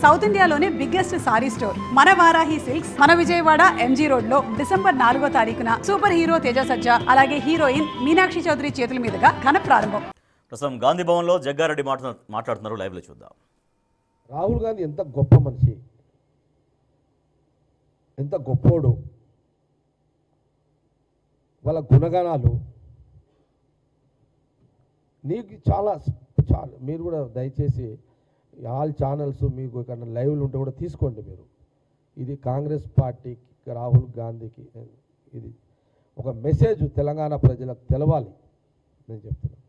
South ఇండియాలోనే biggest sorry store మన Varahi silks మన విజయవాడ ఎంజీ రోడ్ లో డిసెంబర్ 4వ తారీఖున సూపర్ హీరో తేజ సజ్జా అలాగే హీరోయిన్ మీనాక్షి చౌదరి చేతుల మీదుగా ఘన ప్రారంభం. ప్రస్తుతం గాంధీ భవన్లో జగ్గారెడ్డి మాట్లాడుతున్నారు. లైవ్లో చూద్దాం. రాహుల్ గాంధీ ఎంత గొప్ప మనిషి, ఎంత గొప్పోడు, వాళ్ళ గుణగణాలు నీకు చాలా మీరు కూడా దయచేసి ఆల్ ఛానల్స్ మీకు ఇక్కడ లైవ్లు ఉంటే కూడా తీసుకోండి. మీరు ఇది కాంగ్రెస్ పార్టీకి రాహుల్ గాంధీకి ఇది ఒక మెసేజ్ తెలంగాణ ప్రజలకు తెలవాలి. నేను చెప్తున్నాను.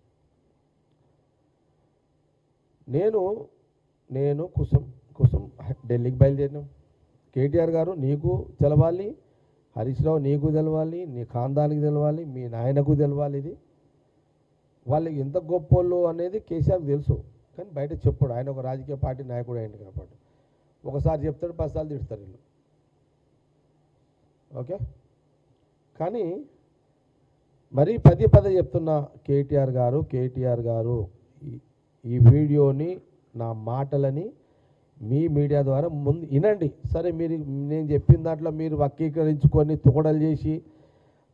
నేను కుసం ఢిల్లీకి బయలుదేరినాం. కేటీఆర్ గారు నీకు తెలవాలి, హరీష్ రావు నీకు తెలవాలి, నీ ఖాందానికి తెలవాలి, మీ నాయనకు తెలవాలి. ఇది వాళ్ళు ఎంత గొప్పోళ్ళు అనేది కేసీఆర్కి తెలుసు, కానీ బయట చెప్పాడు. ఆయన ఒక రాజకీయ పార్టీ నాయకుడు అయింది కాబట్టి ఒకసారి చెప్తాడు, 10 సార్లు తిడతారు వీళ్ళు. ఓకే, కానీ మరీ పదే చెప్తున్న కేటీఆర్ గారు ఈ వీడియోని, నా మాటలని మీ మీడియా ద్వారా ముందు వినండి. సరే, నేను చెప్పిన దాంట్లో మీరు వక్రీకరించుకొని తోడలు చేసి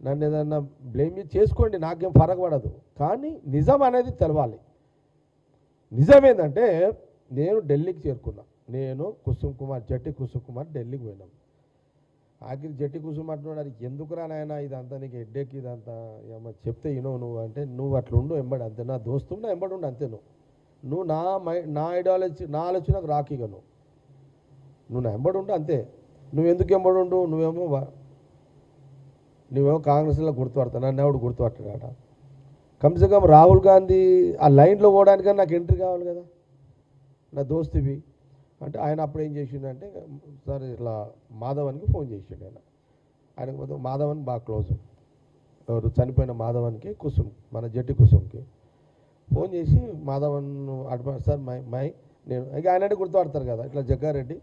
నన్ను ఏదన్నా బ్లేమ్ చేసుకోండి, నాకేం ఫరక పడదు. కానీ నిజం అనేది తెలవాలి. నిజం ఏంటంటే నేను ఢిల్లీకి చేరుకున్నా. నేను జట్టి కుసుమ్ కుమార్ ఢిల్లీకి పోయినాం. ఆఖరి జట్టి కుసుమ్ అంటున్నాడు, అది ఎందుకురా నాయన ఇదంతా నీకు హెడ్డేక్, ఇదంతా ఏమో చెప్తే నువ్వు అంటే నువ్వు అట్లా ఉండు ఎంబడి, అంతే. నా దోస్తున్నా ఎంబడి ఉండు, అంతే. నువ్వు నా ఐడియాలజీ, నా ఆలోచనకు రాకిగా నువ్వు నా ఎంబడి ఉండు, అంతే. నువ్వు ఎందుకు ఎంబడి ఉండు? నువ్వేమో కాంగ్రెస్లో గుర్తుపడతా, నన్ను ఎవడు గుర్తుపట్టాడ? కమ్సే కమ్ రాహుల్ గాంధీ ఆ లైన్లో పోవడానికన్నా నాకు ఎంట్రీ కావాలి కదా, నా దోస్తువి అంటే. ఆయన అప్పుడు ఏం చేసిండంటే, సార్ ఇట్లా మాధవన్కి ఫోన్ చేసిండు. ఆయనకు మొత్తం మాధవన్ బాగా క్లోజ్, ఎవరు చనిపోయిన మాధవన్కి, మన జట్టి కుసుమ్కి ఫోన్ చేసి మాధవన్ సార్ నేను ఇక ఆయన గుర్తుపడతారు కదా, ఇట్లా జగ్గారెడ్డి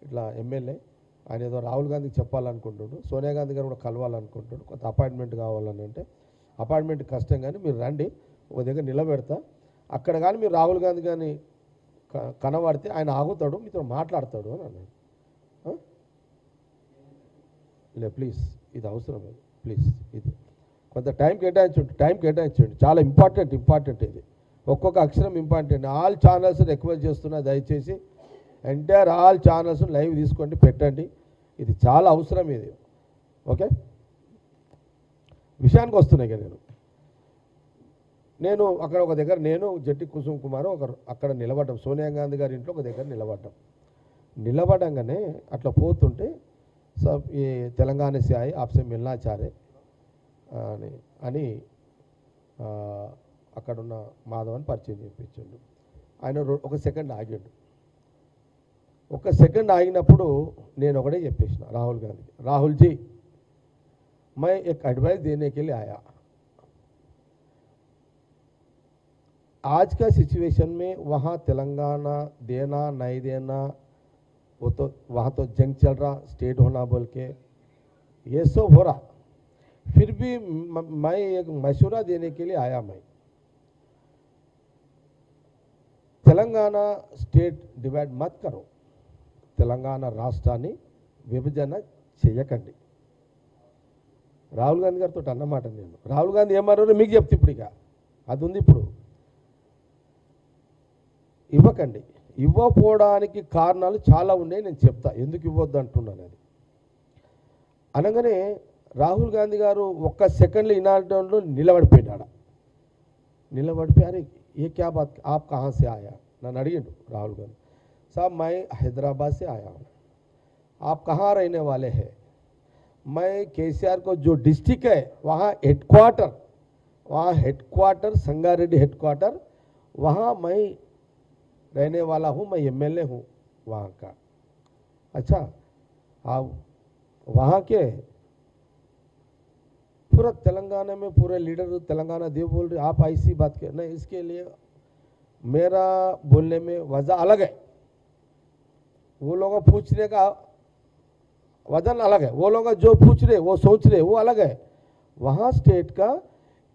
ఇట్లా ఎమ్మెల్యే, ఆయన ఏదో రాహుల్ గాంధీకి చెప్పాలనుకుంటున్నాడు, సోనియా గాంధీ గారు కూడా కలవాలనుకుంటున్నాడు, కొంత అపాయింట్మెంట్ కావాలని. అంటే అపాయింట్మెంట్ కష్టం, కానీ మీరు రండి, ఒక దగ్గర నిలబెడతా, అక్కడ కానీ మీరు రాహుల్ గాంధీ కానీ కనబడితే ఆయన ఆగుతాడు, మీతో మాట్లాడతాడు అని అన్నాడు. ప్లీజ్, ఇది అవసరం, ప్లీజ్, ఇది కొంత టైం కేటాయించండి. చాలా ఇంపార్టెంట్ ఇది, ఒక్కొక్క అక్షరం ఇంపార్టెంట్. ఆల్ ఛానల్స్ రిక్వెస్ట్ చేస్తున్నా, దయచేసి ఎంటైర్ ఆల్ ఛానల్స్ లైవ్ తీసుకోండి, పెట్టండి. ఇది చాలా అవసరం ఇది. ఓకే, విషయానికి వస్తున్నాయి. నేను అక్కడ ఒక దగ్గర, నేను జట్టి కుసుమ్ కుమార్ అక్కడ నిలబడ్డాం, సోనియా గాంధీ గారి ఇంట్లో ఒక దగ్గర నిలబడంగానే అట్లా పోతుంటే సబ్ ఈ తెలంగాణ సే ఆయే ఆప్సే మిల్నా చారే అని అక్కడున్న మాధవన్ పరిచయం చేయించాడు. ఆయన ఒక సెకండ్ ఆగాడు. ఒక సెకండ్ ఆగినప్పుడు నేను ఒకటే చెప్పేసిన రాహుల్ గాంధీకి, రాहुल जी मैं एक एडवाइस देने के लिए आया. आज का सिचुएशन में वहाँ तेलंगाना देना नहीं देना, वो तो वहाँ तो जंग चल रहा, स्टेट होना बोल के ये सब हो रहा. फिर भी मैं एक मशवरा देने के लिए आया. मैं तेलंगाना स्टेट डिवाइड मत करो, తెలంగాణ రాష్ట్రాన్ని విభజన చేయకండి. రాహుల్ గాంధీ గారితో అన్నమాట నేను. రాహుల్ గాంధీ ఏమన్నారో మీకు చెప్తే ఇప్పుడు ఇక అది ఉంది. ఇప్పుడు ఇవ్వకండి, ఇవ్వకపోవడానికి కారణాలు చాలా ఉన్నాయి, నేను చెప్తా ఎందుకు ఇవ్వద్దు అంటున్నాను. అది అనగానే రాహుల్ గాంధీ గారు ఒక్క సెకండ్లో ఇనాటంలో నిలబడిపోయాడు. నిలబడిపోయారు. ఏ క్యా బాత్, ఆప్ కహాं से आया నన్ను అడిగిండు రాహుల్ గాంధీ. साहब मैं हैदराबाद से आया हूँ, आप कहाँ रहने वाले हैं? मैं केसीआर को जो डिस्ट्रिक्ट है वहाँ हेडक्वार्टर संगारेड्डी हेडक्वार्टर, वहाँ मैं रहने वाला हूँ, मैं एमएलए हूँ वहाँ का. अच्छा, आप वहाँ के पूरा तेलंगाना में पूरे लीडर तेलंगाना देव बोल रहे, आप ऐसी बात कर नहीं. इसके लिए मेरा बोलने में वजह अलग है, वो लोग पूछने का वजन अलग है, वो लोग जो पूछ रहे वो सोच रहे वो अलग है. वहाँ स्टेट का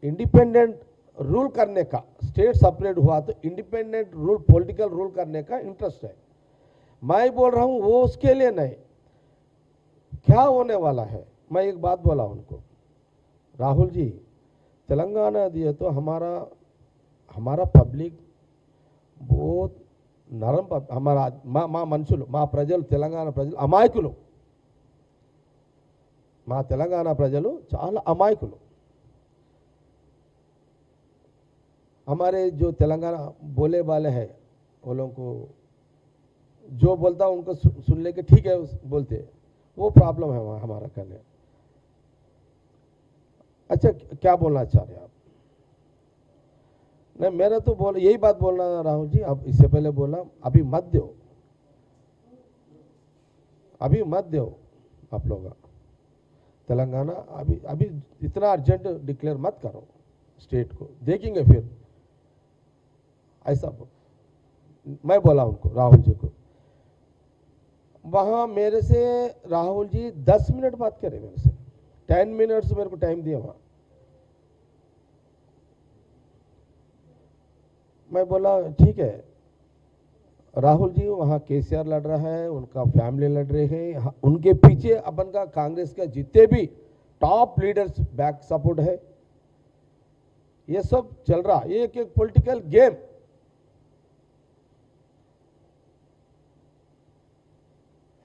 इंडिपेंडेंट रूल करने का, स्टेट सेपरेट हुआ तो इंडिपेंडेंट रूल, पॉलिटिकल रूल करने का इंटरेस्ट है. मैं बोल रहा हूँ वो उसके लिए नहीं, क्या होने वाला है। मैं एक बात बोला उनको, राहुल जी तेलंगाना दिए तो हमारा पब्लिक बहुत నరం हमारा మా మనుషులు మా ప్రజలు తెలంగాణ ప్రజలు అమాయకులు, మా తెలంగాణ ప్రజలు చాలా అమాయకులు। हमारे जो तेलंगाना बोले वाले हैं वो लोगों को जो बोलता उनको सुन ले के ठीक है बोलते, वो प्रॉब्लम है हमारा कहने। अच्छा क्या बोलना चाह रहे हैं आप? नहीं मेरा तो बोल यही बात बोलना राहुल जी, अब इससे पहले बोला अभी मत दो, अभी मत दो आप लोग तेलंगाना, अभी इतना अर्जेंट डिक्लेयर मत करो स्टेट को, देखेंगे फिर। ऐसा मैं बोला उनको राहुल जी को, वहाँ मेरे से राहुल जी 10 मिनट बात करे मेरे से, 10 मिनट्स मेरे को टाइम दिया वहाँ। मैं बोला ठीक है राहुल जी, वहाँ केसीआर लड़ रहा है, उनका फैमिली लड़ रहे हैं, उनके पीछे अपन का कांग्रेस का जितने भी टॉप लीडर्स बैक सपोर्ट है, ये सब चल रहा, ये एक पॉलिटिकल गेम।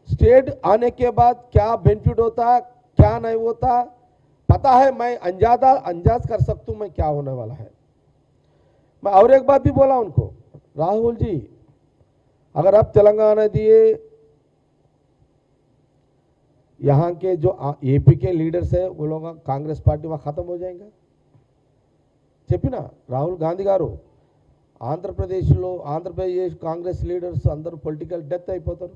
स्टेट आने के बाद क्या बेनिफिट होता है क्या नहीं होता पता है, मैं अंदाज कर सकता हूं मैं क्या होने वाला है। मैं और एक बात भी बोला उनको, राहुल जी अगर आप तेलंगाना दिए, यहाँ के जो एपी के लीडर्स है वो लोग कांग्रेस पार्टी वहाँ खत्म हो जाएगा చెప్పినా రాహుల్ గాంధీ గారు, ఆంధ్రప్రదేశ్ కాంగ్రెస్ లీడర్స్ అందరూ పొలిటికల్ డెత్ అయిపోతారు,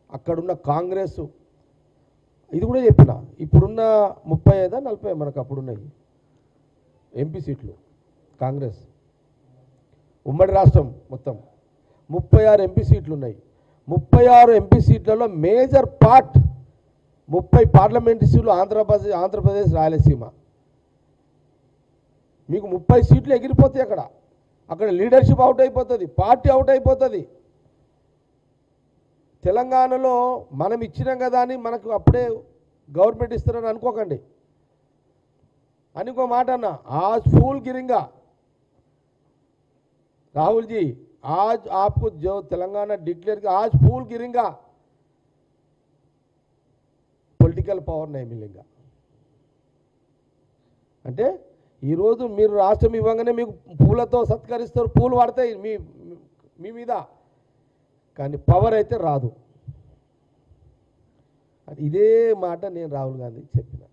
అక్కడున్న కాంగ్రెస్ ఇది కూడా చెప్పిన, ఇప్పుడున్న 35-40 మనకు అప్పుడున్నాయి ఎంపీ సీట్లు కాంగ్రెస్ ఉమ్మడి రాష్ట్రం మొత్తం 36 ఎంపీ సీట్లు ఉన్నాయి। 36 ఎంపీ సీట్లలో మేజర్ పార్ట్ 30 పార్లమెంటు సీట్లు ఆంధ్రప్రదేశ్ రాయలసీమ, మీకు 30 సీట్లు ఎగిరిపోతాయి అక్కడ లీడర్షిప్ అవుట్ అయిపోతుంది, పార్టీ అవుట్ అయిపోతుంది। తెలంగాణలో మనం ఇచ్చినాం కదా అని మనకు అప్పుడే గవర్నమెంట్ ఇస్తారని అనుకోకండి, అనుకో మాట అన్న, आज फूल गिरेगा राहुल जी, आज आपको जो तेलंगाना डिक्लेयर किया आज फूल गिरेगा, పొలిటికల్ పవర్ नहीं मिलेगा। అంటే ఈరోజు మీరు రాష్ట్రం ఇవ్వగానే మీకు పూలతో సత్కరిస్తారు, పూలు పడతాయి మీ మీద, కానీ పవర్ అయితే రాదు। ఇదే మాట నేను రాహుల్ గాంధీ చెప్పిన,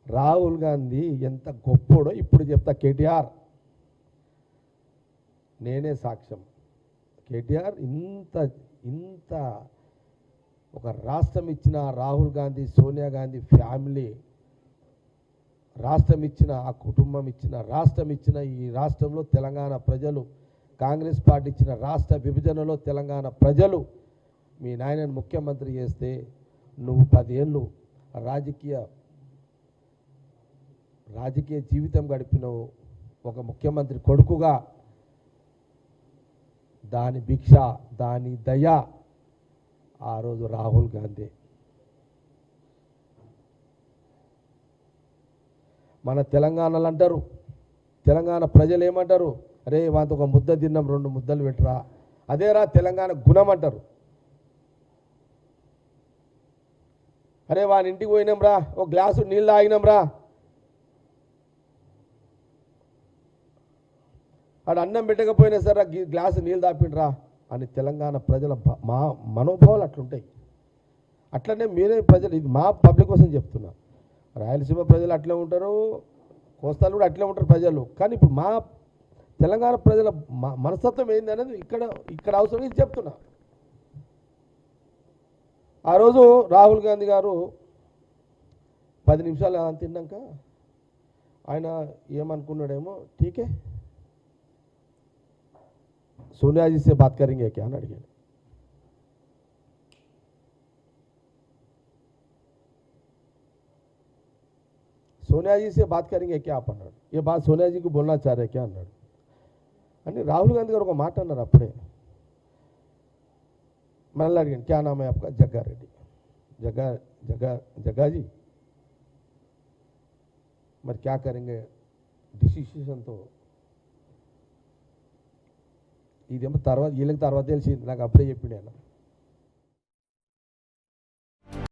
రాహుల్ గాంధీ ఎంత గొప్పోడో ఇప్పుడు చెప్తా, కేటీఆర్ నేనే సాక్ష్యం। కేటీఆర్ ఇంత ఒక రాష్ట్రం ఇచ్చిన రాహుల్ గాంధీ, సోనియా గాంధీ ఫ్యామిలీ, రాష్ట్రం ఇచ్చిన ఆ కుటుంబం ఇచ్చిన, రాష్ట్రం ఇచ్చిన ఈ రాష్ట్రంలో తెలంగాణ ప్రజలు, కాంగ్రెస్ పార్టీ ఇచ్చిన రాష్ట్ర విభజనలో తెలంగాణ ప్రజలు మీ నాయనను ముఖ్యమంత్రి చేస్తే నువ్వు 10 ఏళ్ళు రాజకీయ జీవితం గడిపినవు, ఒక ముఖ్యమంత్రి కొడుకుగా, దాని భిక్ష దాని దయ ఆ రోజు రాహుల్ గాంధీ। మన తెలంగాణలో అంటారు, తెలంగాణ ప్రజలు ఏమంటారు, అరే వాంతో ఒక ముద్ద తిన్నాం 2 ముద్దలు పెట్టరా, అదేరా తెలంగాణ గుణం అంటారు। అరే వాని ఇంటికి పోయినాం రా, ఒక గ్లాసు నీళ్ళు తాగినాం రా, ఆడు అన్నం పెట్టకపోయినా సరే గ్లాసు నీళ్ళు తాపిండ్రా అని తెలంగాణ ప్రజల మనోభావాలు అట్లుంటాయి। అట్లనే మీరే ప్రజలు, ఇది మా పబ్లిక్ కోసం చెప్తున్నా, రాయలసీమ ప్రజలు అట్లే ఉంటారు, కోస్తాలు కూడా అట్లే ఉంటారు ప్రజలు, కానీ ఇప్పుడు మా తెలంగాణ ప్రజల మనస్తత్వం ఏంది అనేది ఇక్కడ అవసరం, ఇది చెప్తున్నా। ఆ రోజు రాహుల్ గాంధీ గారు 10 నిమిషాలు తిన్నాక ఆయన ఏమనుకున్నాడేమో, ఠీకే सोनिया जी से बात करेंगे क्या అని అడిగాడు। सोनिया जी से बात करेंगे क्या आप అన్నాడు, ये बात सोनिया जी को बोलना चाह रहे क्या అన్నాడు అని రాహుల్ గాంధీ గారు ఒక మాట అన్నారు అప్పుడే, మళ్ళీ అడిగాను క్యా నామ్ హై ఆప్కా జగ్గారెడ్డి జగ్గా జగ్గా జగ్గాజీ మరి క్యా కరెంగే డిసిషన్తో ఇదేమో తర్వాత వీళ్ళకి తర్వాత తెలిసింది నాకు అప్పుడే చెప్పిండు ఆయన